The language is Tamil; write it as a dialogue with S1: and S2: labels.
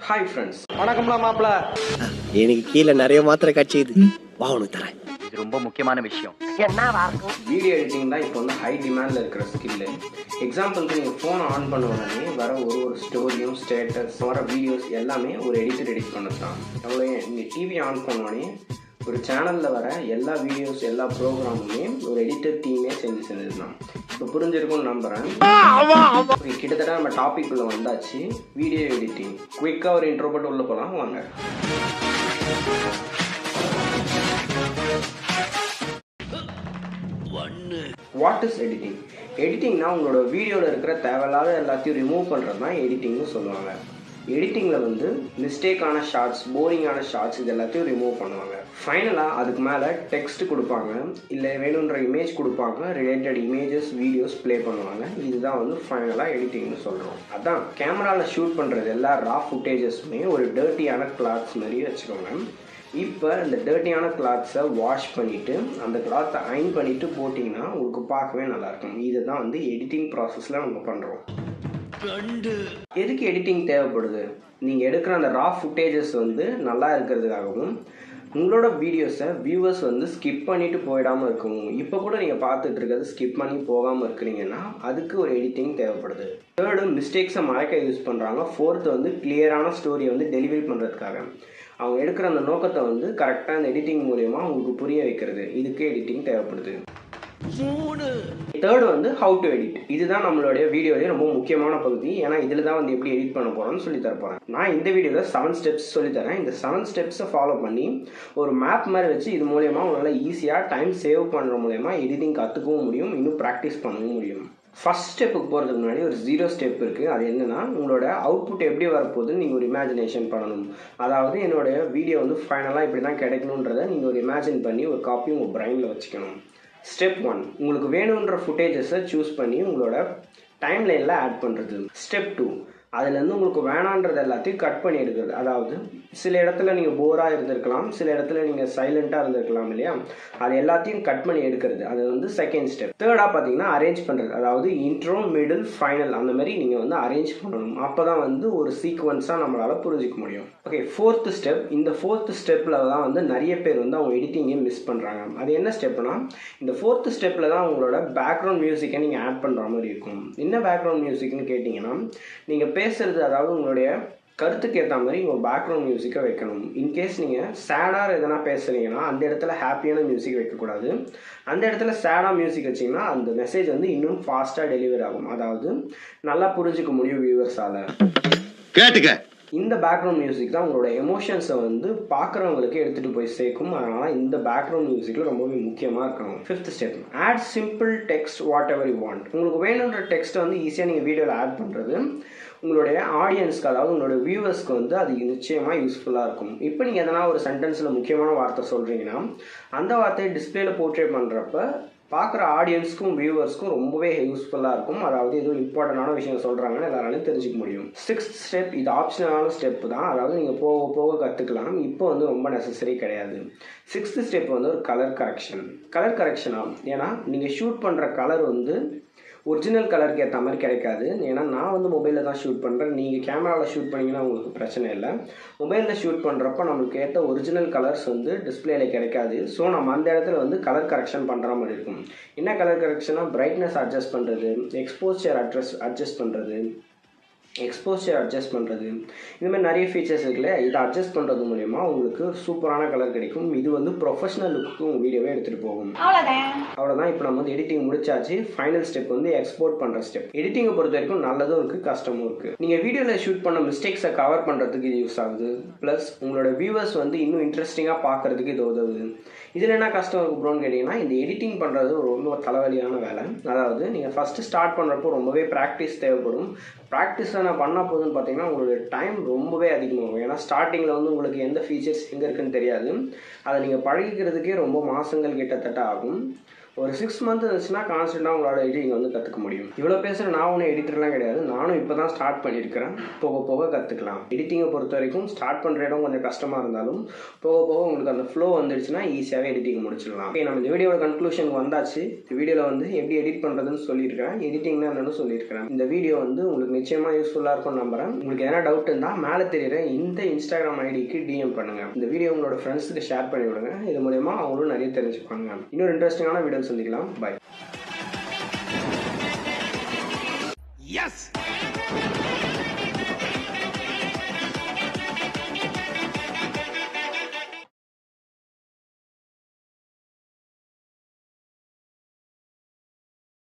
S1: ஹாய் ஃப்ரெண்ட்ஸ், வணக்கம்லாம் மாப்பிள.
S2: எனக்கு கீழே நிறைய மாத்திரை கட்சிது, வா உனக்கு தரேன்.
S3: இது ரொம்ப முக்கியமான விஷயம்.
S1: வீடியோ எடிட்டிங் தான் இப்போ வந்து ஹை டிமாண்டில் இருக்கிற ஸ்கில்லு. எக்ஸாம்பிளுக்கு நீங்கள் ஃபோன் ஆன் பண்ண உடனே வர ஒரு ஸ்டோரியும் ஸ்டேட்டஸ் வர வீடியோஸ் எல்லாமே ஒரு எடிட்டர் எடிட் பண்ணது தான். அவ்வளோ நீங்கள் டிவி ஆன் பண்ணோடனே ஒரு சேனலில் வர எல்லா வீடியோஸ் எல்லா ப்ரோக்ராமுமே ஒரு எடிட்டர் டீமே செஞ்சது தான். இப்போ புரிஞ்சிருக்கும்னு நம்புகிறேன். கிட்டத்தட்ட நம்ம டாபிக் உள்ள வந்தாச்சு. வீடியோ எடிட்டிங் குயிக்காக ஒரு இன்ட்ரோ போட்டு உள்ளே போகலாம் வாங்க. What is editing? எடிட்டிங்னா உங்களோட வீடியோவில் இருக்கிற தேவையில்லாத எல்லாத்தையும் ரிமூவ் பண்ணுறது தான் எடிட்டிங்னு சொல்லுவாங்க. எடிட்டிங்கில் வந்து மிஸ்டேக்கான ஷார்ட்ஸ், போரிங்கான ஷார்ட்ஸ் இது எல்லாத்தையும் ரிமூவ் பண்ணுவாங்க. ஃபைனலாக அதுக்கு மேலே டெக்ஸ்ட் கொடுப்பாங்க, இல்லை வேணுன்ற இமேஜ் கொடுப்பாங்க, ரிலேட்டட் இமேஜஸ் வீடியோஸ் ப்ளே பண்ணுவாங்க. இதுதான் வந்து ஃபைனலாக எடிட்டிங்னு சொல்கிறோம். அதான் கேமராவில் ஷூட் பண்ணுறது எல்லா ரா ஃபுட்டேஜஸுமே ஒரு டர்ட்டியான கிளாத்ஸ் மாதிரி வச்சுக்கோங்க. இப்போ இந்த டர்ட்டியான கிளாத்ஸை வாஷ் பண்ணிவிட்டு அந்த கிளாத்தை அயன் பண்ணிவிட்டு போட்டிங்கன்னா உங்களுக்கு பார்க்கவே நல்லாயிருக்கும். இதுதான் வந்து எடிட்டிங் ப்ராசஸில் நம்ம பண்ணுறோம். எதுக்கு எடிட்டிங் தேவைப்படுது? நீங்கள் எடுக்கிற அந்த ரா ஃபுட்டேஜஸ் வந்து நல்லா இருக்கிறதுக்காகவும் உங்களோட வீடியோஸை வியூவர்ஸ் வந்து ஸ்கிப் பண்ணிவிட்டு போயிடாமல் இருக்கவும். இப்போ கூட நீங்கள் பார்த்துட்டு இருக்கிறது ஸ்கிப் பண்ணி போகாமல் இருக்கிறீங்கன்னா அதுக்கு ஒரு எடிட்டிங் தேவைப்படுது. தேர்டு, மிஸ்டேக்ஸை மறைக்க யூஸ் பண்ணுறாங்க. ஃபோர்த்து வந்து கிளியரான ஸ்டோரியை வந்து டெலிவரி பண்ணுறதுக்காக அவங்க எடுக்கிற அந்த நோக்கத்தை வந்து கரெக்டாக அந்த எடிட்டிங் மூலயமா உங்களுக்கு புரிய வைக்கிறது. இதுக்கு எடிட்டிங் தேவைப்படுது. தேர்டு வந்து ஹவு டு எடிட். இதுதான் நம்மளுடைய வீடியோலேயே ரொம்ப முக்கியமான பகுதி. ஏன்னா இதில் தான் வந்து எப்படி எடிட் பண்ண போகிறோம்னு சொல்லி தரப்போகிறேன். நான் இந்த வீடியோவில் 7 ஸ்டெப்ஸ் சொல்லித்தரேன். இந்த 7 ஸ்டெப்ஸை ஃபாலோ பண்ணி ஒரு மேப் மாதிரி வச்சு இது மூலயமா உங்களால் ஈஸியாக டைம் சேவ் பண்ணுற மூலயமா எடிட்டிங் கற்றுக்கவும் முடியும், இன்னும் ப்ராக்டிஸ் பண்ணவும் முடியும். ஃபஸ்ட் ஸ்டெப்புக்கு போகிறதுக்கு முன்னாடி ஒரு 0 ஸ்டெப் இருக்குது. அது என்னென்னா, உங்களோட அவுட்புட் எப்படி வரப்போகுதுன்னு நீங்கள் ஒரு இமேஜினேஷன் பண்ணணும். அதாவது என்னோடய வீடியோ வந்து ஃபைனலாக இப்படி தான் கிடைக்கணுன்றதை நீங்கள் ஒரு இமேஜின் பண்ணி ஒரு காப்பி உங்கள் பிரைனில் வச்சுக்கணும். ஸ்டெப் 1, உங்களுக்கு வேணுன்ற ஃபுட்டேஜஸை சூஸ் பண்ணி உங்களோட டைம்லைனில் ஆட் பண்ணுறது. ஸ்டெப் 2, அதுலேருந்து உங்களுக்கு வேணான்றது எல்லாத்தையும் கட் பண்ணி எடுக்கிறது. அதாவது சில இடத்துல நீங்கள் போராக இருந்திருக்கலாம், சில இடத்துல நீங்கள் சைலண்ட்டாக இருந்திருக்கலாம் இல்லையா, அது எல்லாத்தையும் கட் பண்ணி எடுக்கிறது. அது வந்து செகண்ட் ஸ்டெப். தேர்டாக பார்த்தீங்கன்னா அரேஞ்ச் பண்ணுறது. அதாவது இன்ட்ரோ, மிடில், ஃபைனல் அந்த மாதிரி நீங்கள் வந்து அரேஞ்ச் பண்ணணும். அப்போ தான் வந்து ஒரு சீக்வன்ஸாக நம்மளால் புரிஞ்சிக்க முடியும். Okay, fourth step. இந்த ஃபோர்த்து ஸ்டெப்பில் தான் வந்து நிறைய பேர் வந்து அவங்க எடிட்டிங்கே மிஸ் பண்ணுறாங்க. அது என்ன ஸ்டெப்னா, இந்த ஃபோர்த்து ஸ்டெப்பில் தான் உங்களோட பேக்ரவுண்ட் மியூசிக்கை நீங்கள் ஆட் பண்ணுற மாதிரி இருக்கும். என்ன பேக்ரவுண்ட் மியூசிக்னு கேட்டிங்கன்னா, நீங்கள் பேசுகிறது, அதாவது உங்களுடைய கருத்துக்கு ஏற்ற மாதிரி உங்கள் பேக்ரவுண்ட் மியூசிக்கை வைக்கணும். இன்கேஸ் நீங்கள் சேடாக எதனா பேசுகிறீங்கன்னா அந்த இடத்துல ஹாப்பியான மியூசிக் வைக்கக்கூடாது. அந்த இடத்துல சேடாக மியூசிக் வச்சிங்கன்னா அந்த மெசேஜ் வந்து இன்னும் ஃபாஸ்ட்டாக டெலிவரி ஆகும். அதாவது நல்லா புரிஞ்சிக்க முடியும் வியூவர்ஸால்.
S2: கேட்டுக்க.
S1: இந்த பேக்ரவுண்ட் மியூசிக் தான் உங்களோட எமோஷன்ஸை வந்து பார்க்குறவங்களுக்கு எடுத்துகிட்டு போய் சேர்க்கும். அதனால் இந்த பேக்ரவுண்ட் மியூசிக்கில் ரொம்பவே முக்கியமாக இருக்கணும். Fifth step, add simple text whatever you want. உங்களுக்கு வேணுன்ற டெக்ஸ்ட்டை வந்து ஈஸியாக நீங்கள் வீடியோவில் ஆட் பண்ணுறது உங்களுடைய ஆடியன்ஸ்க்கு, அதாவது உங்களோட வியூவர்ஸ்க்கு வந்து அது நிச்சயமாக யூஸ்ஃபுல்லாக இருக்கும். இப்போ நீங்கள் எதனா ஒரு சென்டென்ஸில் முக்கியமான வார்த்தை சொல்கிறீங்கன்னா அந்த வார்த்தையை டிஸ்பிளேல போர்ட்ரேட் பண்ணுறப்ப பார்க்குற ஆடியன்ஸ்க்கும் வியூவர்ஸ்க்கும் ரொம்பவே யூஸ்ஃபுல்லாக இருக்கும். அதாவது எதுவும் இம்பார்ட்டண்டான விஷயம் சொல்கிறாங்கன்னு எல்லாராலையும் தெரிஞ்சிக்க முடியும். சிக்ஸ்த் ஸ்டெப், இது ஆப்ஷனலான ஸ்டெப் தான். அதாவது நீங்கள் போக போக கற்றுக்கலாம், இப்போ வந்து ரொம்ப நெசசரி கிடையாது. சிக்ஸ்த் ஸ்டெப் வந்து ஒரு கலர் கரெக்ஷன். கலர் கரெக்ஷனாக, ஏன்னா நீங்கள் ஷூட் பண்ணுற கலர் வந்து ஒரிஜினல் கலருக்கு ஏற்ற மாதிரி கிடைக்காது. ஏன்னா நான் வந்து மொபைலில் தான் ஷூட் பண்ணுறேன். நீங்கள் கேமராவில் ஷூட் பண்ணிங்கன்னா உங்களுக்கு பிரச்சனை இல்லை. மொபைலில் ஷூட் பண்ணுறப்ப நம்மளுக்கு ஏற்ற ஒரிஜினல் கலர்ஸ் வந்து டிஸ்பிளேல கிடைக்காது. ஸோ நம்ம அந்த இடத்துல வந்து கலர் கரெக்ஷன் பண்ணுற மாதிரி இருக்கும். என்ன கலர் கரெக்ஷனாக, பிரைட்னஸ் அட்ஜஸ்ட் பண்ணுறது, எக்ஸ்போஷர் அட்ஜஸ்ட் பண்ணுறது, இந்த மாதிரி நிறைய ஃபீச்சர்ஸ் இருக்குல்ல. இதை அட்ஜஸ்ட் பண்ணுறது மூலயமா உங்களுக்கு சூப்பரான கலர் கிடைக்கும். இது வந்து ப்ரொஃபஷனல் லுக்கு உங்கள் வீடியோவே எடுத்துகிட்டு போகும். அவ்வளோதான். இப்போ நம்ம வந்து எடிட்டிங் முடிச்சாச்சு. ஃபைனல் ஸ்டெப் வந்து எக்ஸ்போர்ட் பண்ணுற ஸ்டெப். எடிட்டிங்கை பொறுத்த வரைக்கும் நல்லதும் இருக்குது, கஷ்டமும் இருக்குது. நீங்கள் வீடியோவில் ஷூட் பண்ண மிஸ்டேக்ஸை கவர் பண்ணுறதுக்கு இது யூஸ் ஆகுது. ப்ளஸ் உங்களோட வியூவர்ஸ் வந்து இன்னும் இன்ட்ரெஸ்டிங்காக பார்க்குறதுக்கு இது உதவுது. இதில் என்ன கஷ்டம் இருக்குது ப்ரோன்னு கேட்டிங்கன்னா, இந்த எடிட்டிங் பண்ணுறது ரொம்ப தலைவலியான வேலை. அதாவது நீங்கள் ஃபஸ்ட்டு ஸ்டார்ட் பண்ணுறப்போ ரொம்பவே ப்ராக்டிஸ் தேவைப்படும். ப்ராக்டிஸை நான் பண்ணால் போதுன்னு பார்த்தீங்கன்னா உங்களுடைய டைம் ரொம்பவே அதிகமாகும். ஏன்னா ஸ்டார்டிங்கில் வந்து உங்களுக்கு எந்த ஃபீச்சர்ஸ் எங்கே இருக்குன்னு தெரியாது. அதை நீங்கள் பழகிக்கிறதுக்கே ரொம்ப மாதங்கள் கிட்டத்தட்ட ஆகும். ஒரு 6 மந்த் இருந்துச்சுன்னா கான்ஸ்டன்ட்டாக உங்களால் எடிட்டிங் வந்து கற்றுக்க முடியும். இவ்வளோ பேசுகிற நான் ஒன்றும் எடிட்டர்லாம் கிடையாது. நானும் இப்போ தான் ஸ்டார்ட் பண்ணியிருக்கிறேன். போக போக கற்றுக்கலாம். எடிட்டிங்கை பொறுத்த வரைக்கும் ஸ்டார்ட் பண்ணுற இடம் கொஞ்சம் கஷ்டமாக இருந்தாலும் போக போக உங்களுக்கு அந்த ஃப்ளோ வந்துடுச்சுன்னா ஈஸியாகவே எடிட்டிங் முடிச்சிடலாம். ஓகே, நம்ம இந்த வீடியோட கன்க்ளூஷனுக்கு வந்தாச்சு. இந்த வீடியோவில் வந்து எப்படி எடிட் பண்ணுறதுன்னு சொல்லியிருக்கிறேன், எடிட்டிங்னா என்னன்னு சொல்லியிருக்கிறேன். இந்த வீடியோ வந்து உங்களுக்கு நிச்சயமாக யூஸ்ஃபுல்லாக இருக்கும்னு நம்புகிறேன். உங்களுக்கு எதனா டவுட் இருந்தால் மேலே தெரியுற இந்த இன்ஸ்டாகிராம் ஐடிக்கு டிஎம் பண்ணுங்கள். இந்த வீடியோ உங்களோட ஃப்ரெண்ட்ஸுக்கு ஷேர் பண்ணி விடுங்க. இது மூலமா அவங்களும் நிறைய தெரிஞ்சுப்பாங்க. இன்னொரு இன்ட்ரெஸ்டிங்கான வீடியோ சந்திக்கலாம். பை.
S3: Yes!